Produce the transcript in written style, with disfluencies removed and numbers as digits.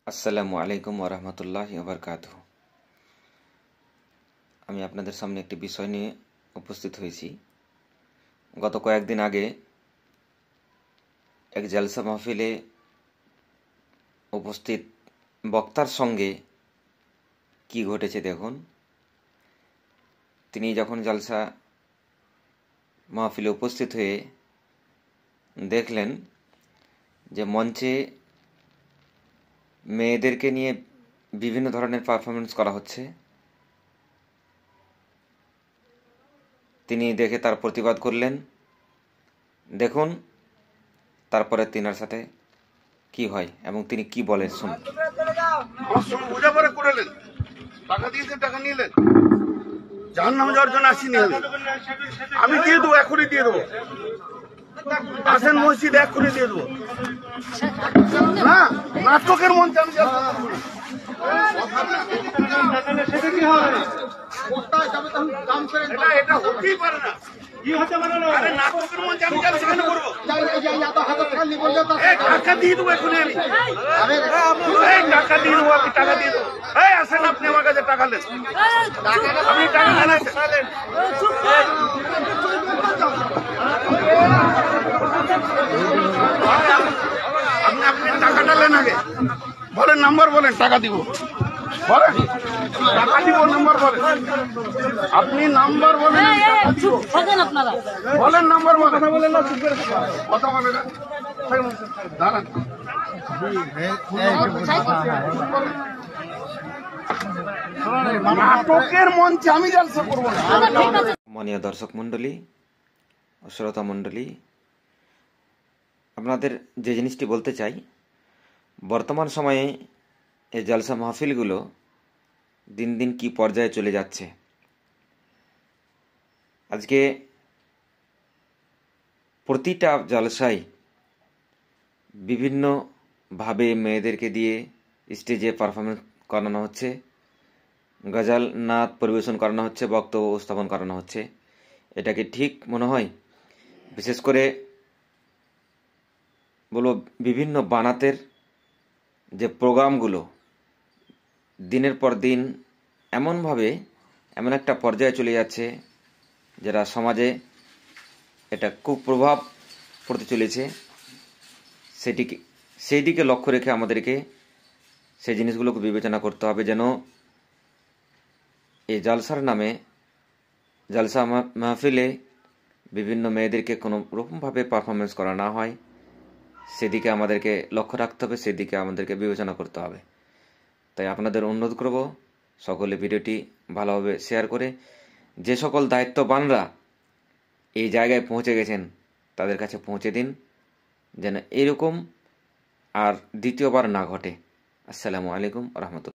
আসসালামু আলাইকুম ওরহমতুল্লাহি ওবরকাতুহু। আমি আপনাদের সামনে একটি বিষয় নিয়ে উপস্থিত হয়েছি। গত কয়েকদিন আগে এক জলসা মাহফিলে উপস্থিত বক্তার সঙ্গে কি ঘটেছে দেখুন। তিনি যখন জলসা মাহফিলে উপস্থিত হয়ে দেখলেন যে মঞ্চে মেয়েদেরকে নিয়ে বিভিন্ন ধরনের পারফরমেন্স করা হচ্ছে, তিনি দেখে তার প্রতিবাদ করলেন। দেখুন তারপরে তিনার সাথে কি হয় এবং তিনি কি বলেন শুনুন। টাকা দিয়েছেন, টাকা নিলেন, জাহান্নামে যাওয়ার জন্য আসিনি আমি দিয়ে দেবো, এখনই দিয়ে দেবো। আসেন মসজিদ, এখনই দিয়ে দেবো। না, নাটকের মঞ্চে আমি সেটা কি হয়? এটা হতেই পারে না। নাটকের মঞ্চে আমি সেখানে করবো, টাকা দিয়ে দেবো এখনই। আমি টাকা দিয়ে দেবো, আপনি টাকা দিয়ে দেবো। আসেন, আপনি আমার কাছে টাকা নেন, আপনি টাকা নেন। আপনি টাকাটা নেন আগে, বলেন নাম্বার, বলেন টাকা দিব, বলেন টাকা দিব, নাম্বার বলেন, আপনি নাম্বার বলেন, বলেন নাম্বার বলেন, কথা বলেন, দাঁড়ান। নাটকের মঞ্চে আমি জলসা করবো না। মাননীয় দর্শক মণ্ডলী ও শ্রোতা মণ্ডলী, আপনাদের যে জিনিসটি বলতে চাই, বর্তমান সময়ে এই জলসা মাহফিলগুলো দিন দিন কি পর্যায়ে চলে যাচ্ছে। আজকে প্রতিটা জলসায় বিভিন্নভাবে মেয়েদেরকে দিয়ে স্টেজে পারফরমেন্স করানো হচ্ছে, গজল নাচ পরিবেশন করানো হচ্ছে, বক্তব্য উপস্থাপন করানো হচ্ছে। এটাকে ঠিক মনে হয়? বিশেষ করে বলবো, বিভিন্ন বানাতের যে প্রোগ্রামগুলো দিনের পর দিন এমনভাবে এমন একটা পর্যায়ে চলে যাচ্ছে, যারা সমাজে এটা কুপ্রভাব পড়তে চলেছে। সেই দিকে লক্ষ্য রেখে আমাদেরকে সেই জিনিসগুলোকে বিবেচনা করতে হবে, যেন এই জলসার নামে, জলসা মাহফিলে বিভিন্ন মেয়েদেরকে কোনো রকমভাবে পারফরমেন্স করা না হয়। সেদিকে আমাদেরকে লক্ষ্য রাখতে হবে, সেদিকে আমাদেরকে বিবেচনা করতে হবে। তাই আপনাদের অনুরোধ করব, সকলে ভিডিওটি ভালোভাবে শেয়ার করে যে সকল দায়িত্ববানরা এই জায়গায় পৌঁছে গেছেন তাদের কাছে পৌঁছে দিন, যেন এরকম আর দ্বিতীয়বার না ঘটে। আসসালামু আলাইকুম ওয়া রাহমাতুল্লাহ।